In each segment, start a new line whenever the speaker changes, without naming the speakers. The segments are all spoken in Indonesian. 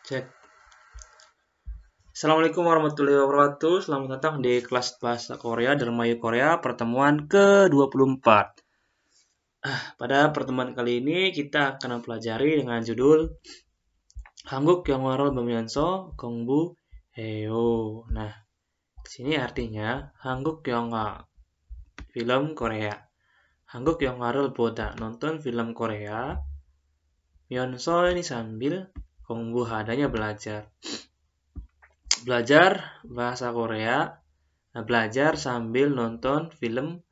Cek. Assalamualaikum warahmatullahi wabarakatuh. Selamat datang di kelas bahasa Korea Dermayu Korea pertemuan ke-24. Pada pertemuan kali ini kita akan mempelajari dengan judul Hanguk Yongwaro Bamyeonso Gongbu Heyo. Nah, di sini artinya Hanguk Yongwa film Korea. Hanguk Yongwaro boda nonton film Korea. Myeonso ini sambil Gongbu hadanya belajar bahasa Korea, belajar sambil nonton film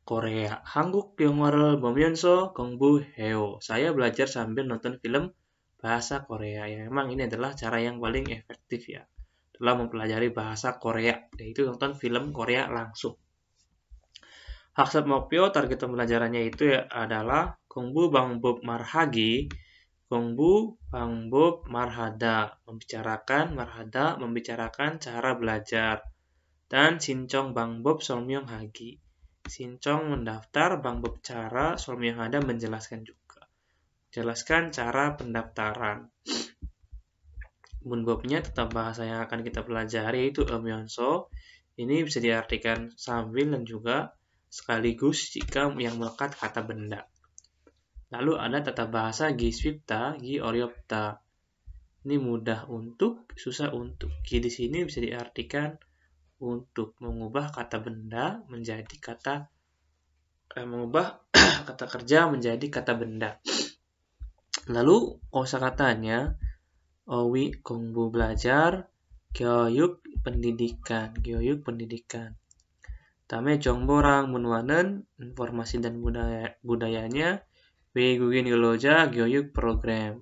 Korea. Hanguk 영어를 보면서 공부해요. Saya belajar sambil nonton film bahasa Korea. Ya, memang ini adalah cara yang paling efektif ya dalam mempelajari bahasa Korea, yaitu nonton film Korea langsung. Haksab Mokpyo, target pembelajarannya itu adalah 공부 방법 말하기, 공부 방법 말하다, membicarakan cara belajar, dan 신청 방법 설명하기. Sincong mendaftar, 방법 cara, 설명하다 menjelaskan juga. Jelaskan cara pendaftaran. Munbobnya tetap bahasa yang akan kita pelajari yaitu Myeonso. Ini bisa diartikan sambil dan juga sekaligus jika yang melekat kata benda. Lalu ada tata bahasa Gi Swipta, Gi Oryopta. Ini mudah untuk, susah untuk. Gi di sini bisa diartikan untuk mengubah kata benda menjadi mengubah kata kerja menjadi kata benda. Lalu kosakatanya Owi Gongbu belajar, Gyoyuk pendidikan. Tame 정보랑 문화는 informasi dan budayanya, 외국인 근로자 교육 program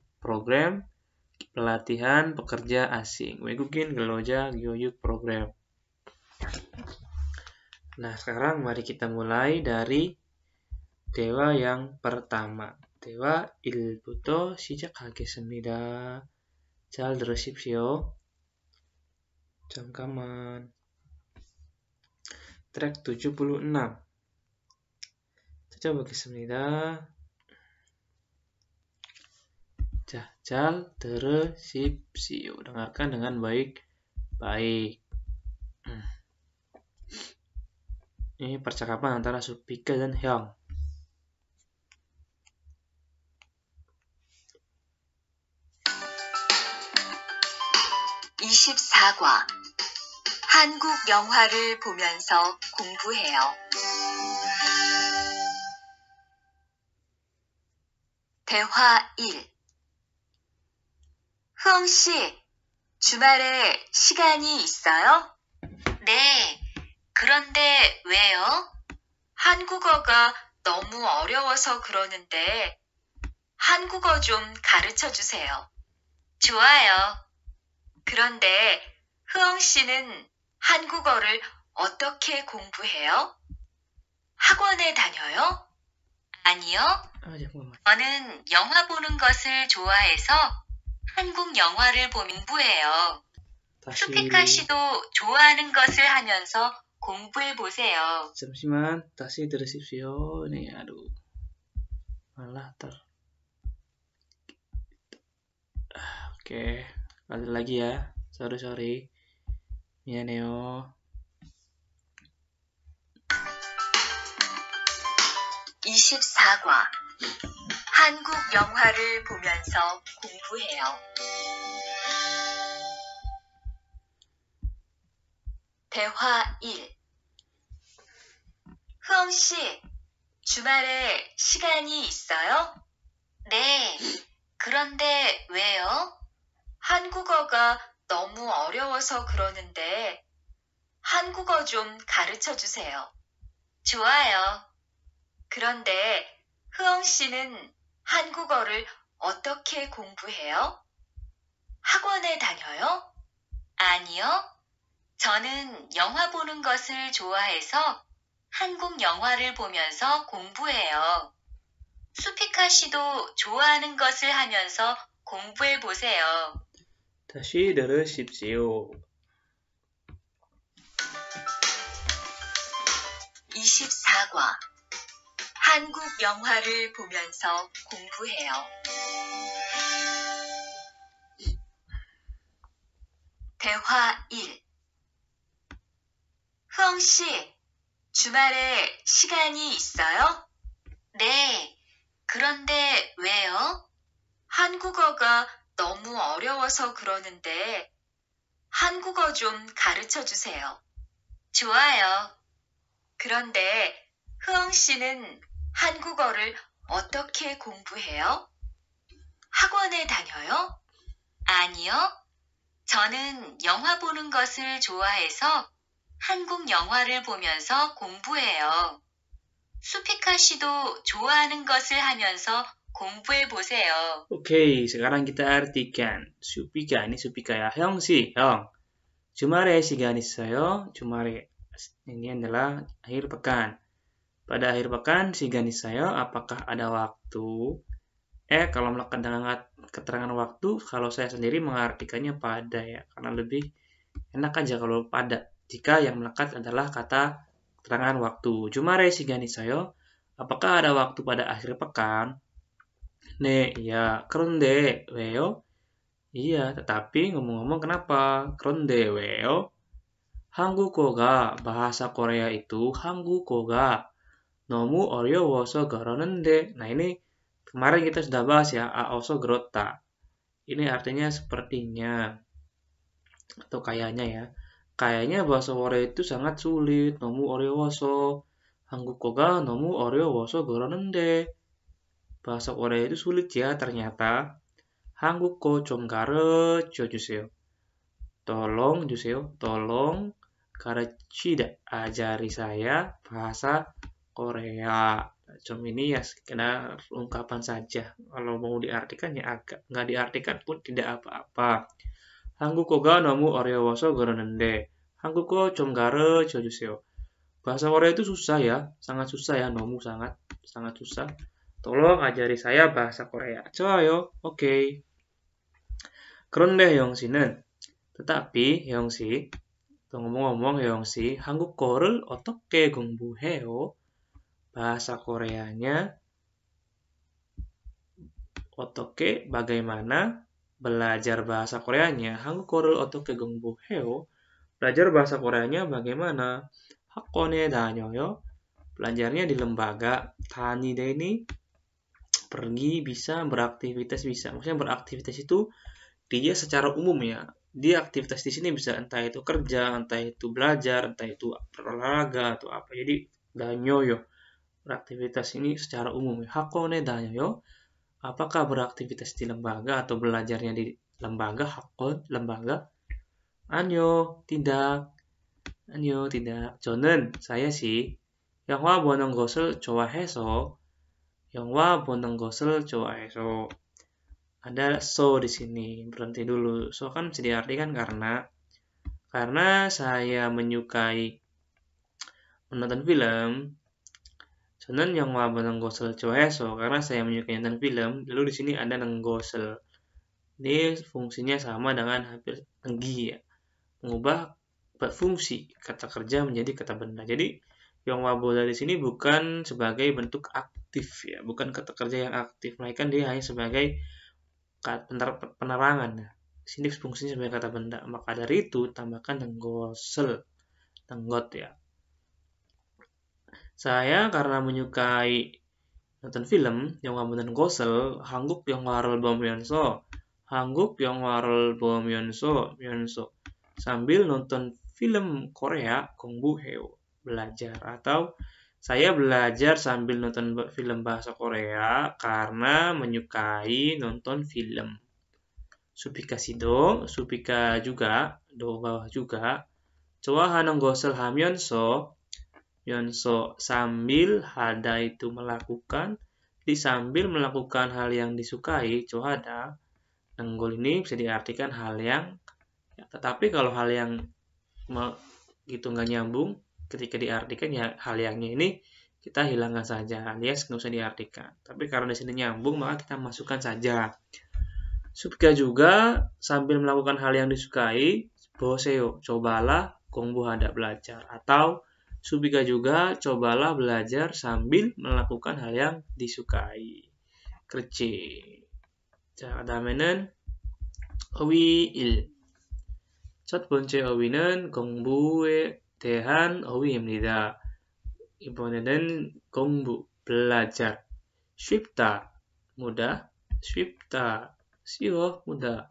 pelatihan pekerja asing. 외국인 근로자 교육 program. Nah, sekarang mari kita mulai dari 대화 yang pertama. 대화 1부터 시작하겠습니다. 잘 들으십시오. 잠깐만. 트랙 76. 찾아보겠습니다. 자, 잘 들으십시오. Dengarkan dengan baik-baik. Ini percakapan antara Supika dan Hyung.
한국 영화를 보면서 공부해요. 대화 1. 흐엉씨, 주말에 시간이 있어요? 네, 그런데 왜요? 한국어가 너무 어려워서 그러는데 한국어 좀 가르쳐 주세요. 좋아요. 그런데 흐엉 씨는 한국어를 어떻게 공부해요? 학원에 다녀요? 아니요. 저는 영화 보는 것을 좋아해서 한국 영화를 공부해요. 수피카 씨도 좋아하는 것을 하면서 공부해 보세요.
잠시만, 다시 들으십시오. 네, aduh. Malah Oke, kali lagi ya. Sorry. 미안해요.
24과 한국 영화를 보면서 공부해요. 대화 1. 흐엉씨, 주말에 시간이 있어요? 네, 그런데 왜요? 한국어가 너무 어려워서 그러는데 한국어 좀 가르쳐 주세요. 좋아요. 그런데 흐엉 씨는 한국어를 어떻게 공부해요? 학원에 다녀요? 아니요. 저는 영화 보는 것을 좋아해서 한국 영화를 보면서 공부해요. 수피카 씨도 좋아하는 것을 하면서 공부해 보세요.
다시 들으십시오.
24과 한국 영화를 보면서 공부해요. 대화 1. 흐엉 씨, 주말에 시간이 있어요? 네. 그런데 왜요? 한국어가 너무 어려워서 그러는데 한국어 좀 가르쳐 주세요. 좋아요. 그런데 흐엉 씨는 한국어를 어떻게 공부해요? 학원에 다녀요? 아니요. 저는 영화 보는 것을 좋아해서 한국 영화를 보면서 공부해요. 수피카 씨도 좋아하는 것을 하면서 공부해 보세요.
Oke, sekarang kita artikan. Supika, ini Supika ya. 형씨, 형. 주말에 시간 있어요? 주말에. Ini adalah akhir pekan. Pada akhir pekan, 시간 있어요? Apakah ada waktu? Kalau melekat dengan keterangan waktu, kalau saya sendiri mengartikannya pada ya. Karena lebih enak aja kalau pada. Jika yang melekat adalah kata keterangan waktu. 주말에 시간 있어요? Apakah ada waktu pada akhir pekan? 네, iya. 그런데 왜요? Iya, tetapi ngomong-ngomong kenapa? 그런데 왜요? 한국어가 bahasa Korea itu 한국어가 너무 어려워서 그러는데. Nah, ini kemarin kita sudah bahas ya, aoso 그렇다. Ini artinya sepertinya atau kayaknya ya. Kayaknya bahasa Korea itu sangat sulit, 너무 어려워서. 한국어가 너무 어려워서 그러는데. bahasa Korea itu sulit ya ternyata. 한국어 좀 가르쳐 주세요. Tolong 주세요. Tolong 가르치다. Ajari saya bahasa Korea. 좀 ini ya sekedar ungkapan saja. Kalau mau diartikan ya agak. Nggak diartikan pun tidak apa-apa. 한국어가 너무 어려워서 그러는데. 한국어 좀 가르쳐 주세요. bahasa Korea itu susah ya. sangat susah ya. 너무 sangat susah. Tolong ajari saya bahasa Korea. 좋아요. 오케이. 그런데 혜영 씨는, tetapi 혜영 씨, ngomong-ngomong 혜영 씨, 한국어를 어떻게 공부해요? bahasa Koreanya 어떻게, bagaimana, belajar bahasa Koreanya. 한국어를 어떻게 공부해요? belajar bahasa Koreanya bagaimana? 학원에 다녀요? belajarnya di lembaga. 다니다 ini pergi bisa, beraktivitas bisa. Maksudnya beraktivitas itu dia secara umum ya. Dia aktivitas di sini bisa entah itu kerja, entah itu belajar, entah itu berolahraga atau apa. Jadi dañoyo. Beraktivitas ini secara umum. Hakone dañoyo. Apakah beraktivitas di lembaga atau belajarnya di lembaga? Hakon, lembaga. Anyo, tidak. Anyo, tidak. 저는, saya sih, 영화 보는 것을 좋아해서 영화 보는 것을 좋아해서. Ada so di sini, berhenti dulu. So kan bisa diartikan karena saya menyukai menonton film. 저는 영화 보는 것을 좋아해서. Karena saya menyukai menonton film. Lalu di sini ada nenggosel. Ini fungsinya sama dengan hampir enggi ya. Mengubah fungsi kata kerja menjadi kata benda. Jadi 영화 보다 di sini bukan sebagai bentuk aktif ya, bukan kata kerja yang aktif, melainkan dia hanya sebagai penerangan. Di sini fungsinya sebagai kata benda. Maka dari itu tambahkan nenggosel, nenggot ya. Saya karena menyukai nonton film 영화 보는 것을 한국 영화를 보면서 sambil nonton film Korea 공부해요. belajar. Atau saya belajar sambil nonton film bahasa Korea karena menyukai nonton film. Supika sido, supika juga, do bawah juga. 좋아하는 것을 하면서, sambil, hada itu melakukan, di sambil melakukan hal yang disukai, 좋아하다. Nenggol ini bisa diartikan hal yang, ya, tetapi kalau hal yang gitu nggak nyambung, ketika diartikan ya hal yangnya ini kita hilangkan saja, alias nggak usah diartikan. Tapi karena di sini nyambung maka kita masukkan saja. Supika juga sambil melakukan hal yang disukai, 보세요, cobalah, 공부하다 belajar. Atau supika juga cobalah belajar sambil melakukan hal yang disukai. 그렇지. 자, 그다음에는 일. 첫 번째 어휘는 공부에 대한 어휘입니다. 이번에는 공부, belajar. 쉽다, mudah. 쉽다, 쉬워, mudah.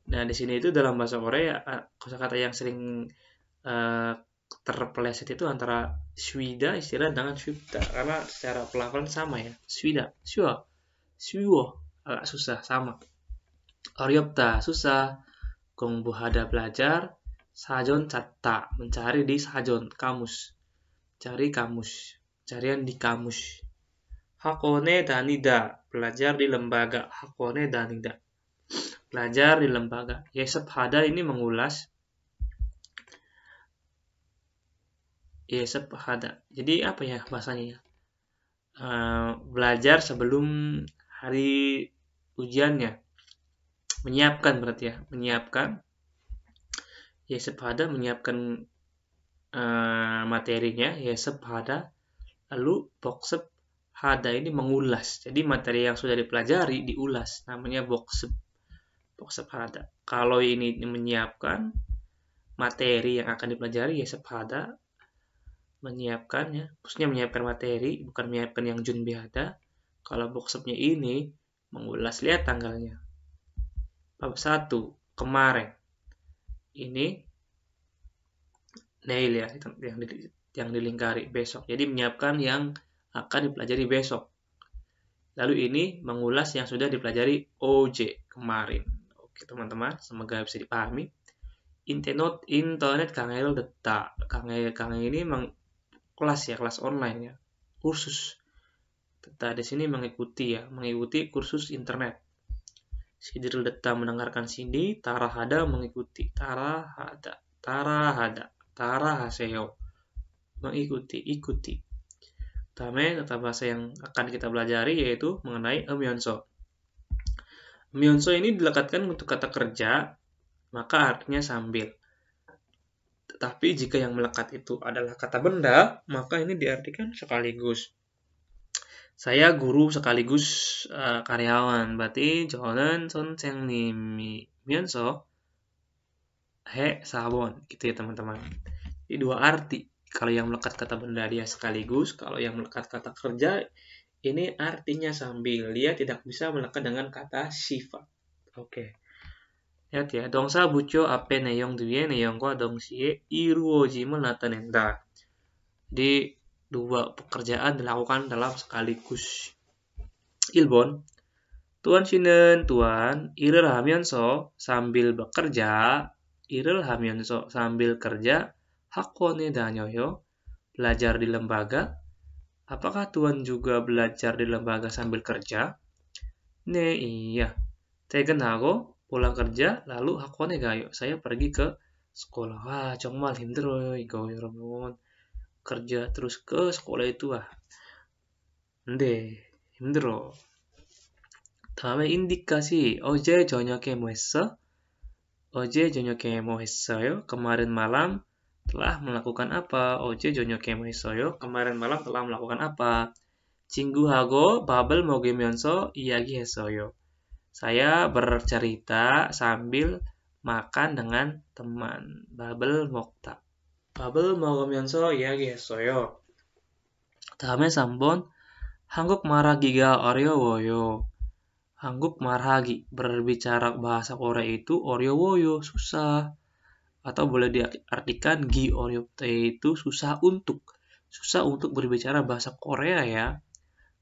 Nah, di sini itu dalam bahasa Korea, kosakata yang sering terpeleset itu antara swida istilah dengan 쉽다. Karena secara pelafalan sama ya. swida, 쉬워, 쉬워, agak susah, sama. 어렵다, susah. 공부하다, belajar. 사전 찾다, mencari di 사전, kamus. Cari kamus, carian di kamus. 학원에 다니다, belajar di lembaga. 학원에 다니다, belajar di lembaga. 예습하다 ini mengulas. 예습하다. Jadi apa ya bahasanya ya? Belajar sebelum hari ujiannya. Menyiapkan berarti ya, menyiapkan. 예습하다 menyiapkan materinya, 예습하다. Lalu 복습하다 ini mengulas. Jadi materi yang sudah dipelajari diulas, namanya 복습하다. Kalau ini menyiapkan materi yang akan dipelajari, 예습하다 menyiapkan ya, maksudnya menyiapkan materi, bukan menyiapkan yang 준비하다. Kalau 복습nya ini mengulas, lihat tanggalnya. Bab 1 kemarin. Ini neil ya, yang dilingkari besok. Jadi menyiapkan yang akan dipelajari besok. Lalu ini mengulas yang sudah dipelajari OJ kemarin. Oke teman-teman, semoga bisa dipahami. Internet 강의를 듣다. 강의 ini kelas ya, kelas online ya, kursus. Kita di sini mengikuti ya, mengikuti kursus internet. Sidir deta mendengarkan CD, tarahada mengikuti, tarahaseo mengikuti, ikuti. Pertama, kata bahasa yang akan kita pelajari yaitu mengenai 음연서. 음연서 ini dilekatkan untuk kata kerja, maka artinya sambil. Tetapi jika yang melekat itu adalah kata benda, maka ini diartikan sekaligus. Saya guru sekaligus karyawan. Berarti 저는 선생님이면서 회사원. Gitu ya teman-teman. Jadi dua arti. Kalau yang melekat kata benda dia sekaligus, kalau yang melekat kata kerja ini artinya sambil. Dia tidak bisa melekat dengan kata sifat. Oke. Lihat ya, 동사 붙여 앞에 내용 뒤에 내용과 동시에 이루어짐을 나타낸다. Jadi dua pekerjaan dilakukan dalam sekaligus. 1번. Tuan 씨는 tuan 일을 하면서 sambil bekerja, 일을 하면서 sambil kerja 학원에 다녀요. Belajar di lembaga. Apakah tuan juga belajar di lembaga sambil kerja? 네, iya. 퇴근하고 pulang kerja lalu 학원에 가요. Saya pergi ke sekolah. Wah, 정말 힘들어요 이거 여러분. kerja terus ke sekolah itu 근데 힘들어. 다음에 indikasi. 어제 저녁에 뭐 했어? 어제 저녁에 뭐 했어요? kemarin malam telah melakukan apa? 어제 저녁에 뭐 했어요? kemarin malam telah melakukan apa? 친구하고 밥을 먹으면서 이야기했어요. Saya bercerita sambil makan dengan teman. 밥을 먹다. 밥을 먹으면서 이야기했어요. 다음에 3번. 한국 말하기가 어려워요. 한국 말하기, berbicara bahasa Korea itu 어려워요, susah. Atau boleh diartikan 기 어렵다 itu susah untuk berbicara bahasa Korea ya.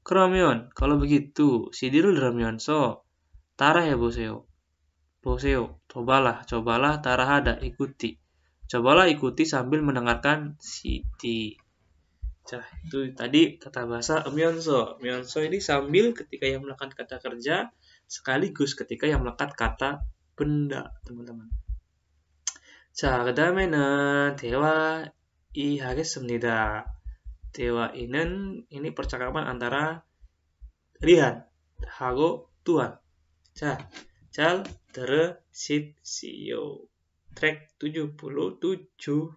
그러면 kalau begitu CD를 들으면서 따라해보세요. cobalah 따라하다, ikuti. Cobalah ikuti sambil mendengarkan CD. Nah, itu tadi tata bahasa 음연서. 음연서 ini sambil ketika yang melekat kata kerja, sekaligus ketika yang melekat kata benda, teman-teman. 자, 그 다음에는 대화이 하겠습니다. 대화이는 ini percakapan antara Rihan 하고 Tuan. 자, 잘 들으십시오. 트랙 77.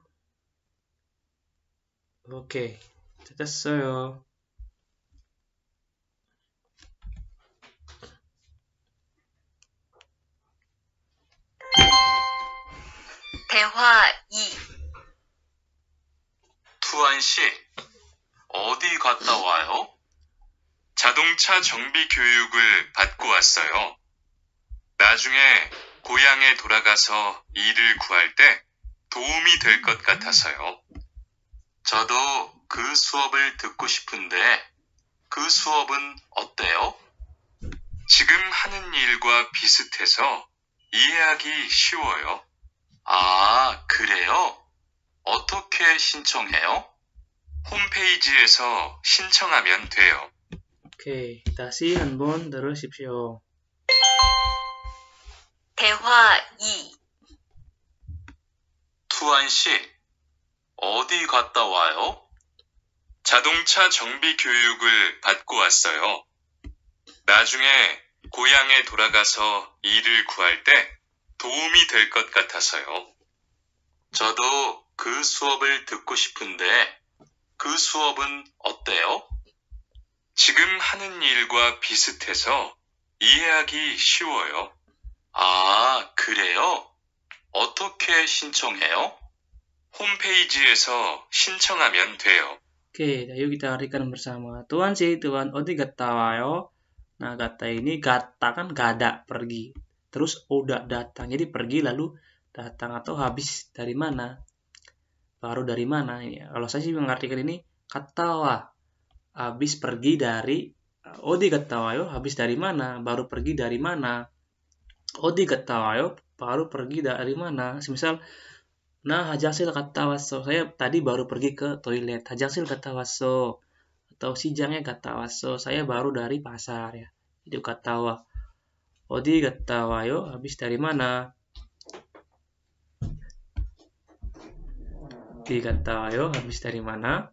오케이, 됐어요.
대화 2.
투안 씨, 어디 갔다 와요? 자동차 정비 교육을 받고 왔어요. 나중에 고향에 돌아가서 일을 구할 때 도움이 될 것 같아서요. 저도 그 수업을 듣고 싶은데 그 수업은 어때요? 지금 하는 일과 비슷해서 이해하기 쉬워요. 아, 그래요? 어떻게 신청해요? 홈페이지에서 신청하면 돼요.
Oke, 다시 한번 들으십시오.
대화 2.
투안 씨, 어디 갔다 와요? 자동차 정비 교육을 받고 왔어요. 나중에 고향에 돌아가서 일을 구할 때 도움이 될 것 같아서요. 저도 그 수업을 듣고 싶은데 그 수업은 어때요? 지금 하는 일과 비슷해서 이해하기 쉬워요. 아, 그래요? 어떻게 신청해요? 홈페이지에서 신청하면 돼요.
Oke, yuk kita artikan bersama. Tuan sih, Tuan Odi gata wayo. Nah, gata ini gata kan gada, pergi. Terus udah datang. Jadi pergi lalu datang atau habis dari mana? Baru dari mana? Ini. Kalau saya sih mengartikan ini katawa. Habis pergi dari Odi gata wayo, habis dari mana? Baru pergi dari mana? Odi gata wayo, baru pergi dari mana? Misal nah, 화장실 갔다 왔어. Saya tadi baru pergi ke toilet. 화장실 갔다 왔어. Atau 시장에 갔다 왔어. Saya baru dari pasar ya. Itu 갔다 와. 어디 갔다 와요? Habis dari mana? 어디 갔다 와요? Habis dari mana?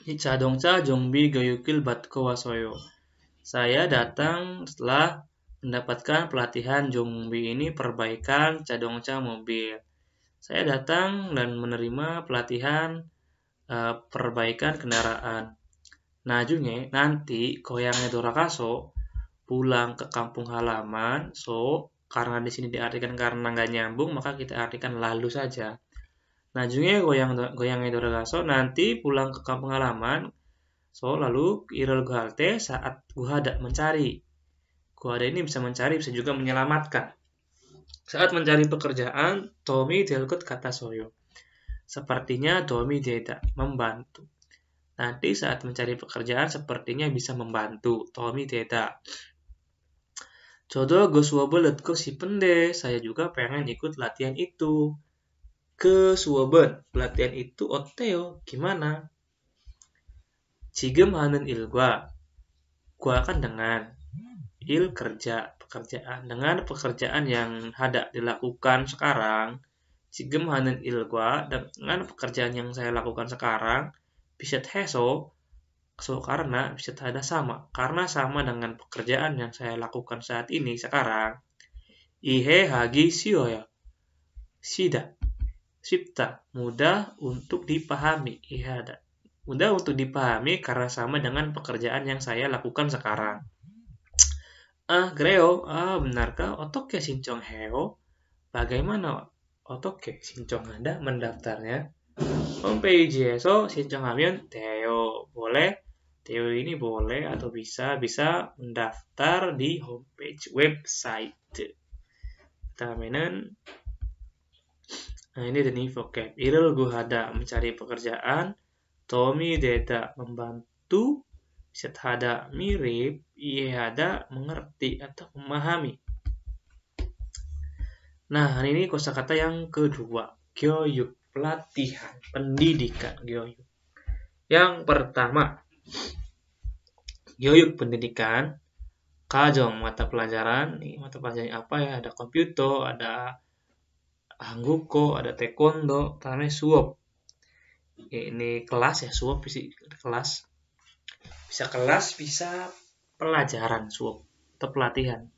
이 자동차 정비 교육을 받고 왔어요. Saya datang setelah mendapatkan pelatihan Jongbi ini perbaikan 자동차 mobil. Saya datang dan menerima pelatihan perbaikan kendaraan. 나중에 nanti 고향에 돌아가서 pulang ke kampung halaman. So karena di sini diartikan karena nggak nyambung maka kita artikan lalu saja. 나중에 고향에 돌아가서 nanti pulang ke kampung halaman. So, lalu irul guhal te saat guhada mencari. Guhada ini bisa mencari, bisa juga menyelamatkan. Saat mencari pekerjaan, Tommy delkut kata soyo. Sepertinya Tommy tidak membantu. Nanti saat mencari pekerjaan, sepertinya bisa membantu. Tommy tidak. 저도 그 수업을 듣고 싶은데, saya juga pengen ikut latihan itu. Ke 수업은, latihan itu 어때요? Gimana? 지금 하는 일과 gua kan dengan il kerja pekerjaan dengan pekerjaan yang hendak dilakukan sekarang. 지금 하는 일과 dengan pekerjaan yang saya lakukan sekarang 비슷해서 karena 비슷하다 sama karena sama dengan pekerjaan yang saya lakukan saat ini sekarang. 이해하기 쉬워요. 쉽다 mudah untuk dipahami. 이해하다 mudah untuk dipahami karena sama dengan pekerjaan yang saya lakukan sekarang. 그래요. benarkah? 어떻게 신청해요? Bagaimana? 어떻게 신청한다? mendaftarnya. 홈페이지에서 신청하면 돼요. boleh. 돼요 ini boleh atau bisa mendaftar di homepage website. Pertamanya, ini ada nih vocab. Irul guhada mencari pekerjaan. Tommy tidak membantu, Syedhada mirip, Iehada mengerti atau memahami. Nah, ini kosakata yang kedua, gyoyuk, pelatihan, pendidikan, gyoyuk. Yang pertama, gyoyuk pendidikan, kajong mata pelajaran. Nih, mata pelajaran apa ya? Ada komputer, ada hangguko, ada taekwondo, namanya suop. Ini kelas ya, suop kelas. Bisa kelas, bisa pelajaran suop atau pelatihan.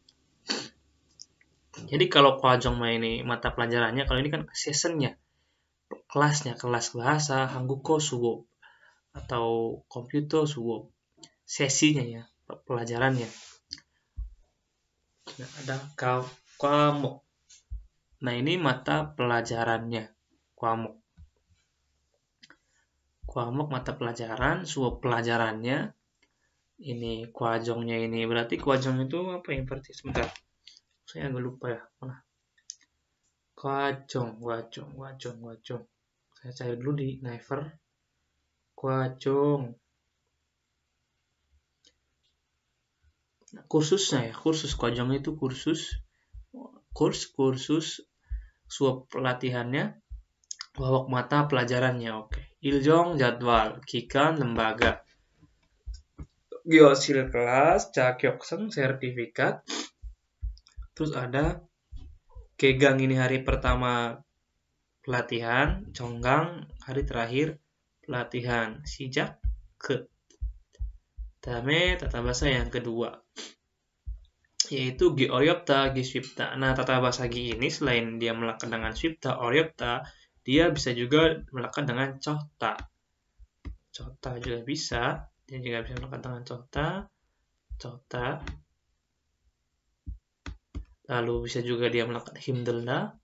Jadi kalau kwajong ini mata pelajarannya, kalau ini kan sessionnya, kelasnya, kelas bahasa, hangguko suop atau komputer suop, sesinya ya, pelajarannya. Nah, ada kwamok. Nah, ini mata pelajarannya. Kwamok. Kwamok mata pelajaran, suap pelajarannya. Ini kwajongnya ini. Berarti kwajong itu apa ya? Berarti sebentar. Saya agak lupa ya. Mana? Kwajong. Saya cari dulu di Naver. Kwajong. Nah, kursusnya ya. Kursus kwajong itu kursus. Kursus suap pelatihannya. Wawak mata pelajarannya. Oke. Iljong jadwal. Kikan lembaga. Gyosil kelas, Cakyokseng sertifikat. Terus ada Kegang ini hari pertama pelatihan, Conggang hari terakhir pelatihan, Sijak ke. Dame tata bahasa yang kedua, yaitu Gi Oryopta, Gi Swipta. Nah, tata bahasa Gi ini selain dia melekat dengan Swipta, Oryopta, dia bisa juga melekat dengan Cohta. Cohta juga bisa. Dia juga bisa melekat dengan Cohta. Lalu bisa juga dia melekat Himdelda,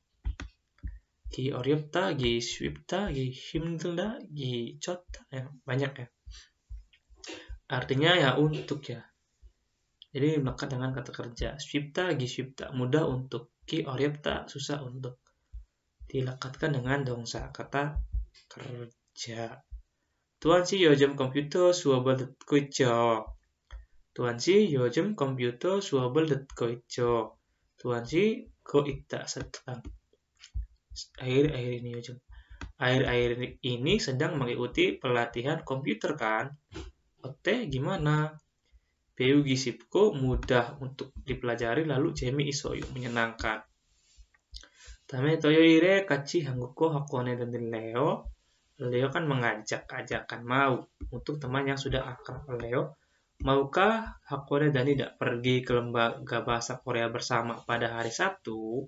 Gi Oryopta, Gi Swipta, Gi Himdelda, Gi Cohta. Ya, banyak ya. Artinya ya untuk ya. Jadi melekat dengan kata kerja. Swipta, Gi Swipta, mudah untuk. Gi Oryopta, susah untuk. Dilekatkan dengan dongsa, kata kerja. Tuan si 요즘 컴퓨터 수업을 듣고 있죠. Tuan si 요즘 컴퓨터 수업을 듣고 있죠. Tuan si go ita sedang. Akhir-akhir ini sedang mengikuti pelatihan komputer kan? Ote gimana? 배우기 쉽고 mudah untuk dipelajari, lalu 재미있어요 menyenangkan. 다음에 토요일에 같이 한국어 학원에 다닐래요? Leo kan ajakan mau untuk teman yang sudah akrab. Leo, maukah Hakone dan tidak pergi ke lembaga bahasa Korea bersama pada hari Sabtu?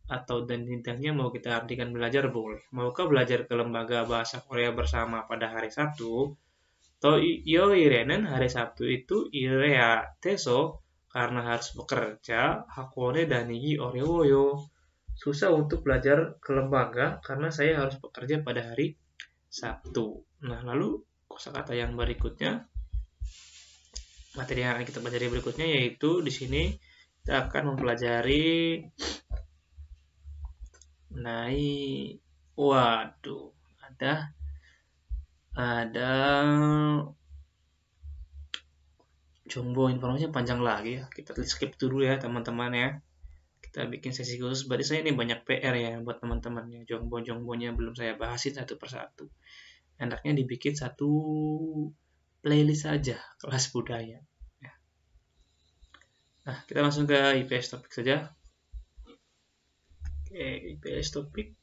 Atau dan tidaknya mau kita artikan belajar boleh. Maukah belajar ke lembaga bahasa Korea bersama pada hari Sabtu? Yoirenen hari Sabtu itu irea teso karena harus bekerja. Hakone dan Nigi orewoyo. Susah untuk belajar ke lembaga karena saya harus bekerja pada hari Sabtu. Nah, lalu kosakata yang berikutnya, materi yang akan kita pelajari berikutnya yaitu di sini kita akan mempelajari ada jumbo informasinya panjang lagi ya. Kita skip dulu ya teman-teman ya. Kita bikin sesi khusus. Berarti saya ini banyak PR ya buat teman-teman ya. Jongbo-jongbonya belum saya bahasin satu persatu. Enaknya dibikin satu playlist saja, kelas budaya. Ya. Nah, kita langsung ke IPS topik saja. Oke, IPS topik.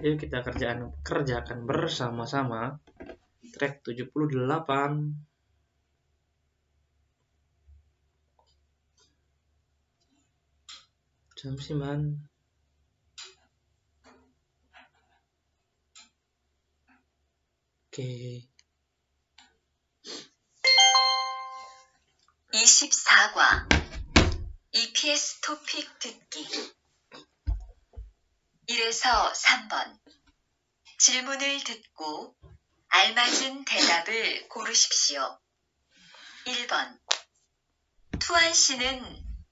Yuk kita kerjakan bersama-sama. Track 78. 잠시만. 오케이.
24과 EPS 토픽 듣기 1에서 3번 질문을 듣고 알맞은 대답을 고르십시오. 1번 투안 씨는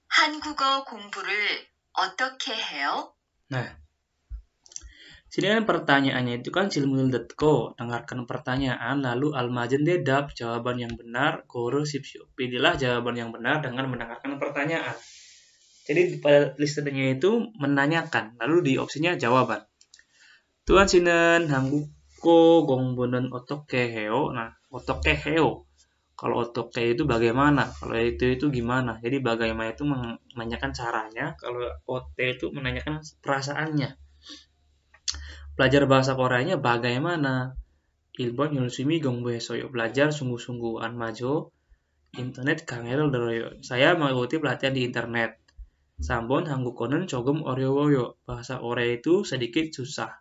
한국어 공부를 어떻게 해요?
Nah, sini kan pertanyaannya itu kan 질문을 듣고, dengarkan pertanyaan, lalu almajen dedap, jawaban yang benar, goru sipsyo. Pilihlah jawaban yang benar dengan mendengarkan pertanyaan. Jadi pada listennya itu menanyakan, lalu di opsinya jawaban. Tuan 씨는 한국어 공부는 어떻게 해요? Nah, 어떻게 해요. Kalau 어떻게 itu bagaimana, kalau itu gimana. Jadi bagaimana itu menanyakan caranya, kalau OT itu menanyakan perasaannya. Belajar bahasa Koreanya bagaimana? 1번 열심히 공부했어요. Belajar sungguh-sungguh. 안 맞아. 인터넷 강의를 들어요. Saya mengikuti pelatihan di internet. 3번 한국어는 조금 어려워요. Bahasa Korea itu sedikit susah.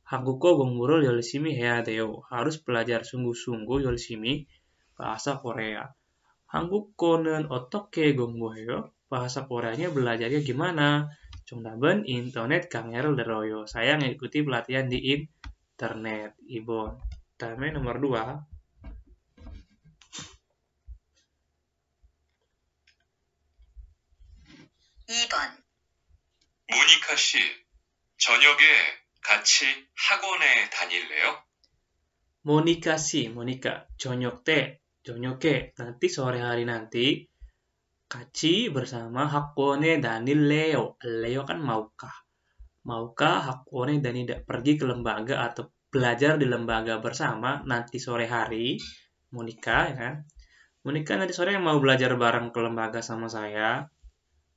한국어 공부를 열심히 해야 돼요. Harus belajar sungguh-sungguh 열심히 bahasa Korea. 한국어는 어떻게 공부해요? bahasa Koreanya belajarnya gimana? 정답은 인터넷 강의를 들어요. Saya ngikuti pelatihan di internet, Ibon. Dalamnya nomor 2.
모니카 씨, 저녁에 같이 학원에 다닐래요?
Monika sih, Monika. 저녁에, nanti sore hari nanti, 같이 bersama 학원에 다닐래요. Leo kan maukah? Maukah 학원에 다니다 pergi ke lembaga atau belajar di lembaga bersama nanti sore hari? Monika, ya kan? Monika nanti sore mau belajar bareng ke lembaga sama saya.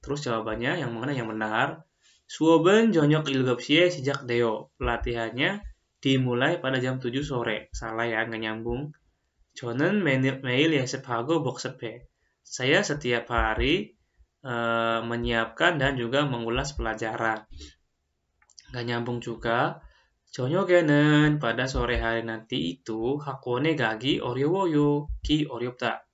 Terus jawabannya yang mana yang benar? 수업은 저녁 7시에 시작돼요. Pelatihannya dimulai pada jam 7 sore. Salah ya, nggak nyambung. 저는 매일 예습하고 복습해. Saya setiap hari menyiapkan dan juga mengulas pelajaran. Nggak nyambung juga. 저녁에는 pada sore hari nanti itu 학원에 가기 어려워요. 기 어렵다.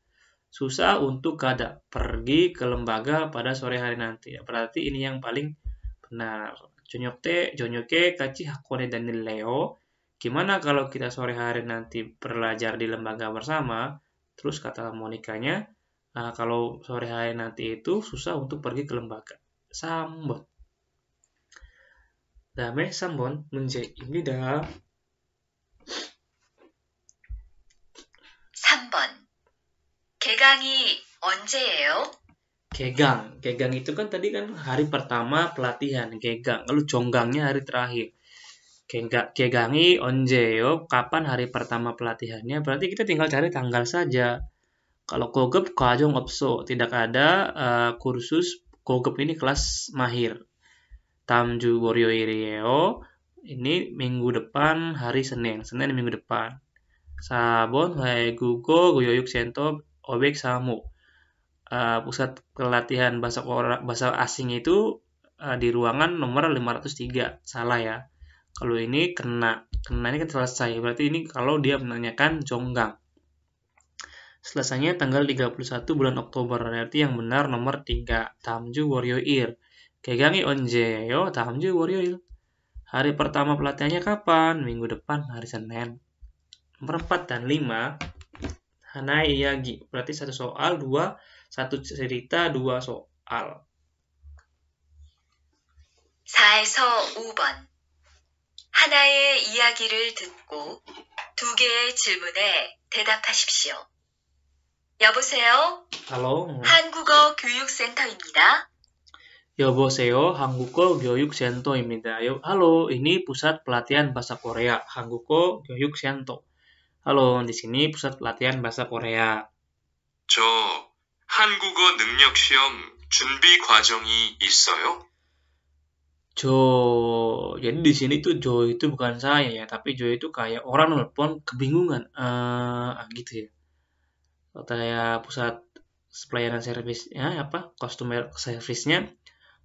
Susah untuk kada pergi ke lembaga pada sore hari nanti. Berarti ini yang paling benar. 저녁에 같이 학원에 다닐래요. Gimana kalau kita sore hari nanti belajar di lembaga bersama? Terus kata Monikanya, kalau sore hari nanti itu susah untuk pergi ke lembaga. 3번. 다음에 3번 문제입니다.
3번. 개강이 언제예요?
Gegang itu kan tadi kan hari pertama pelatihan, gegang. Lalu jonggangnya hari terakhir. Gegangi onjeyo, kapan hari pertama pelatihannya? Berarti kita tinggal cari tanggal saja. Kalau kogep kwajong opso, tidak ada kursus kogep ini kelas mahir. Tamju woryoireo, ini minggu depan hari Senin minggu depan. Sabon haegugo goyoyuk sento obek samu. Pusat pelatihan bahasa asing itu di ruangan nomor 503. Salah ya. Kalau ini kena ini kan selesai. Berarti ini kalau dia menanyakan jonggang. Selesainya tanggal 31 bulan Oktober. Berarti yang benar nomor 3. Tamju 월요일. 개강이 언제예요? tamju 월요일. Hari pertama pelatihannya kapan? Minggu depan hari Senin. Nomor 4 dan 5. Hanai Iyagi. Berarti satu soal, satu cerita, 2 soal.
4에서 5번. 하나의 이야기를 듣고 2개의 질문에 대답하십시오. 여보세요?
Halo.
한국어 교육센터입니다.
여보세요. 한국어 교육센터입니다. Halo, ini pusat pelatihan bahasa Korea. 한국어 교육센터. Halo, di sini pusat pelatihan bahasa Korea.
저 한국어 능력 시험 준비 과정이 있어요?
Jadi di sini tuh Jo itu bukan saya ya, tapi Jo itu kayak orang nelpon kebingungan, gitu ya. Kayak pusat pelayanan servis ya, customer service-nya.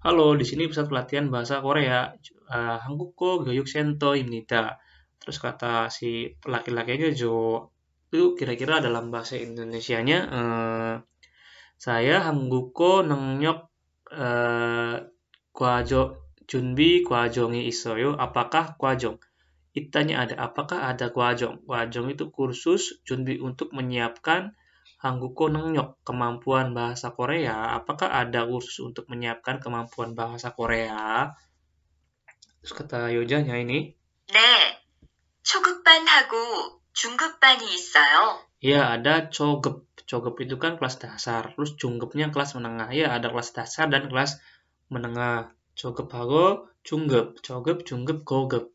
Halo, di sini pusat pelatihan bahasa Korea, 한국어 교육센터입니다. Terus kata si laki-lakinya Jo, itu kira-kira dalam bahasa Indonesianya, saya 한국어 능력 준비 과정이 있어요. Apakah 과정? Itanya ada, apakah ada 과정? 과정 itu kursus 준비 untuk menyiapkan 한국어 능력, kemampuan bahasa Korea. Apakah ada kursus untuk menyiapkan kemampuan bahasa Korea? Terus kata Yojanya ini,
네, 초급반하고 중급반이 있어요.
ya ada cogep. Cogep itu kan kelas dasar. Terus 중급nya kelas menengah. Ya ada kelas dasar dan kelas menengah. 초급하고 중급, 초급, 중급, 고급.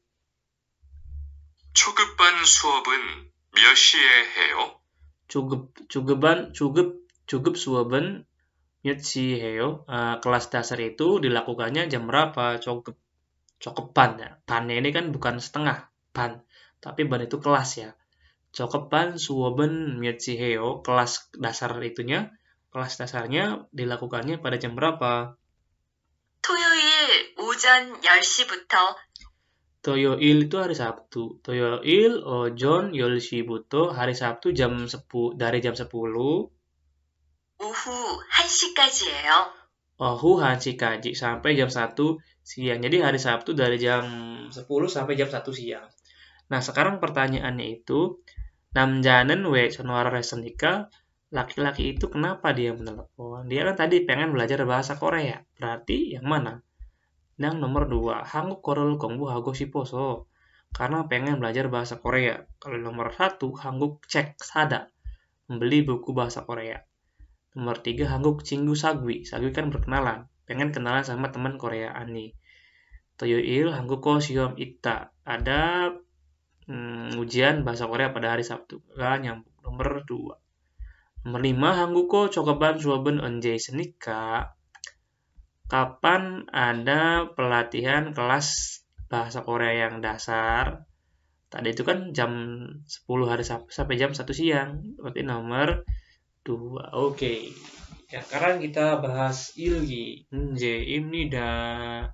초급반 수업은 몇 시에 해요?
Cukup suaben 몇 시 해요? Kelas dasar itu dilakukannya jam berapa? Cokepan ya. Bannya ini kan bukan setengah ban, tapi ban itu kelas ya. Cokepan suaben 몇 시 해요? Kelas dasarnya dilakukannya pada jam berapa?
토요일 오전 10시부터
토요일 itu hari Sabtu. 토요일 오전 10시부터 hari Sabtu dari jam 10
오후 1시까지예요.
Ohu hansi kaji sampai jam 1 siang. Jadi hari Sabtu dari jam 10 sampai jam 1 siang. Nah, sekarang pertanyaannya itu, namjanen we sonwara resenika, laki-laki itu kenapa dia menelepon? Dia kan tadi pengen belajar bahasa Korea. Berarti yang mana? Yang nomor 2, 한국 거를 공부하고 싶어서. Karena pengen belajar bahasa Korea. Kalau nomor 1, 한국 책 사다. Membeli buku bahasa Korea. Nomor 3, 한국 친구 사귀. 사귀 kan berkenalan. Pengen kenalan sama teman Koreaan nih. 토요일 한국어 시험 있다. Ada ujian bahasa Korea pada hari Sabtu. Nyambung. Nomor 2. Nomor 5, 한국어 초급반 수업은 언제 있으니까? Kapan ada pelatihan kelas bahasa Korea yang dasar? Tadi itu kan jam 10 hari Sabtu sampai jam 1 siang. Berarti nomor 2. Oke. Ya, sekarang kita bahas ilgi. Imnida.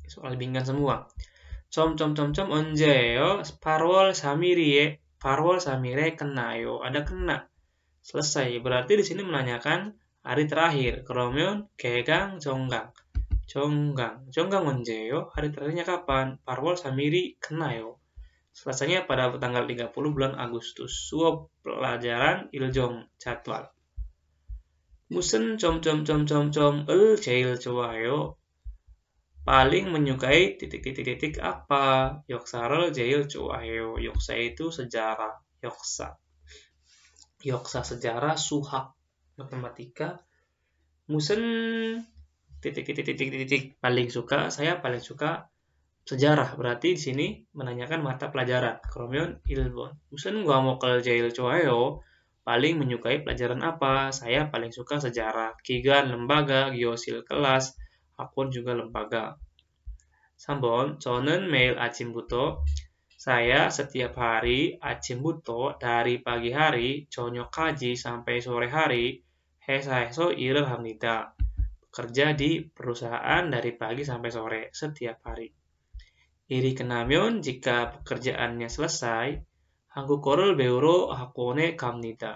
Soal bingung semua. 언제예요? 8월 3일이에 8월 3일에 kenayo. Ada kena. Selesai. Berarti di sini menanyakan hari terakhir. 그러면 개강 정강. 정강 언제예요? Hari terakhirnya kapan? 8월 3일이 kenayo. Selesainya pada tanggal 30 bulan Agustus. Suap pelajaran iljong jadwal. 무슨 을 제일 좋아요? Paling menyukai titik-titik apa? 역사를 제일 좋아해요. 역사 itu sejarah. 역사 sejarah, 수학, matematika. 무슨 titik-titik paling suka? Saya paling suka sejarah. Berarti di sini menanyakan mata pelajaran. 그러면 1번. 무슨 과목을 제일 좋아해요? Paling menyukai pelajaran apa? Saya paling suka sejarah. 기간, lembaga, 교실, kelas, 학원 juga lembaga. 3번. 저는 매일 아침부터 saya setiap hari 아침부터 dari pagi hari 저녁까지 sampai sore hari 회사에서 일을 합니다. Bekerja di perusahaan dari pagi sampai sore setiap hari. Iri kena면 jika pekerjaannya selesai 한국어를 배우러 학원에 갑니다.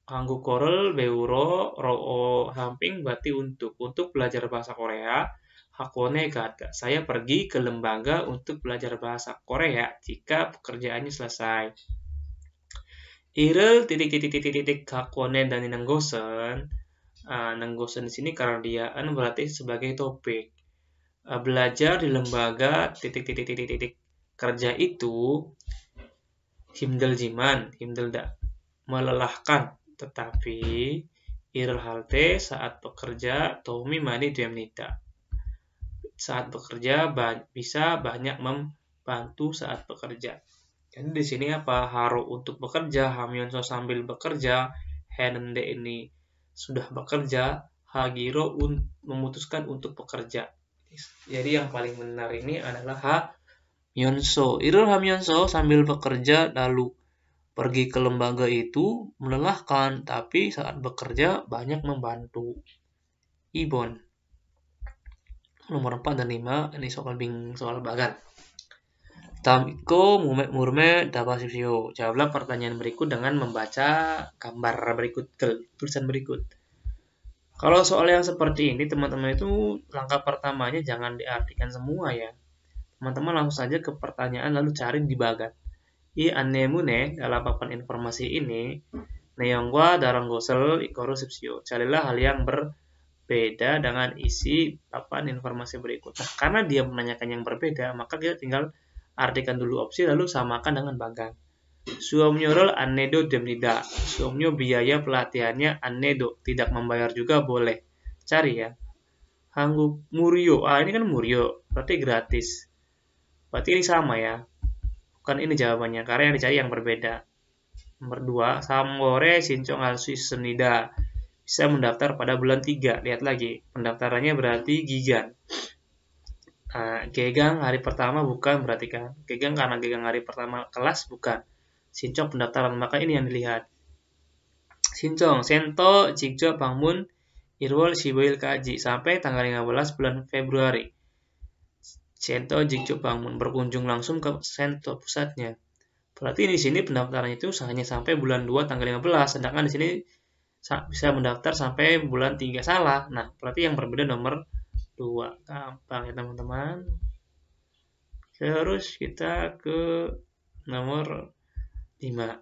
한국어를 배우러 samping berarti untuk belajar bahasa Korea. 학원에 가다. Saya pergi ke lembaga untuk belajar bahasa Korea jika pekerjaannya selesai. 일을 titik 학원에 다니는 것은 di sini karena dia berarti sebagai topik. Belajar di lembaga titik kerja itu 힘들다 melelahkan, tetapi 일을 할 때 saat bekerja 도움이 많이 됩니다. Saat bekerja bisa banyak membantu saat bekerja. Jadi di sini apa? Haru untuk bekerja, hamyonso sambil bekerja, henende ini sudah bekerja, hagiro memutuskan untuk bekerja. Jadi yang paling benar ini adalah hamyonso. Irul hamyonso sambil bekerja lalu pergi ke lembaga itu melelahkan, tapi saat bekerja banyak membantu. Ibon. Nomor 4 dan 5 ini soal bagan. Tamiko murme dabasipsio. Jawablah pertanyaan berikut dengan membaca gambar berikut, tulisan berikut. Kalau soal yang seperti ini, teman-teman itu langkah pertamanya jangan diartikan semua ya. Teman-teman langsung saja ke pertanyaan lalu cari di bagan. I anemune dalam papan informasi ini, neongwa darang gosel ikorusipsio. Carilah hal yang berbeda dengan isi papan informasi berikut. Nah, karena dia menanyakan yang berbeda, maka kita tinggal artikan dulu opsi lalu samakan dengan bagan. Suomnyorol anedo demnida. Suomnyo biaya pelatihannya anedo, tidak membayar juga boleh. Cari ya. Hangguk muryo. Ini kan muryo, berarti gratis. Berarti ini sama ya. Bukan ini jawabannya, karena yang dicari yang berbeda. Nomor 2, samore sincong alsus senida. Bisa mendaftar pada bulan 3. Lihat lagi, pendaftarannya berarti gigan. Gegang hari pertama bukan berarti kan. Gegang karena gegang hari pertama kelas bukan. Sincong pendaftaran, maka ini yang dilihat. Sincong, sento jikjo bangun irwol shibuil kaji sampai tanggal 15 bulan Februari. Sento jikjo bangun berkunjung langsung ke sento pusatnya. Berarti di sini pendaftaran itu hanya sampai bulan 2 tanggal 15, sedangkan di sini bisa mendaftar sampai bulan 3 salah. Nah, berarti yang berbeda nomor 2. Gampang ya teman-teman. Terus kita ke nomor 5.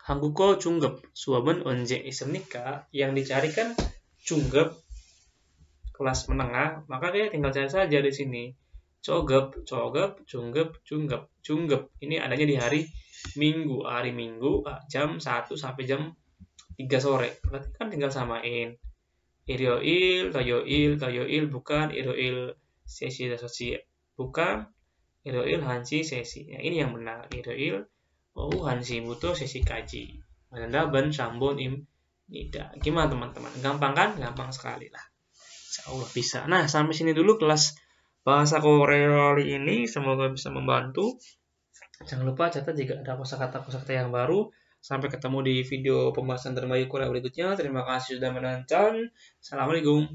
한국어 중급 수업은 언제 있습니까? Yang dicari kan 중급 kelas menengah, maka dia tinggal cari saja di sini. Cogep, 중급. Ini adanya di hari Minggu. Hari Minggu jam 1 sampai jam 3 sore. Berarti kan tinggal samain. Iryoil, toyoil bukan, iryoil sesi bukan, iryoil hansi sesi. Nah, ini yang benar. Iryoil hansi butuh sesi kaji. Mendaban sambon nida. Gimana teman-teman? Gampang kan? Gampang sekali lah. Insyaallah bisa. Nah, sampai sini dulu kelas bahasa Korea kali ini. Semoga bisa membantu. Jangan lupa catat jika ada kosakata yang baru. Sampai ketemu di video pembahasan terbaik Korea berikutnya. Terima kasih sudah menonton. Assalamualaikum.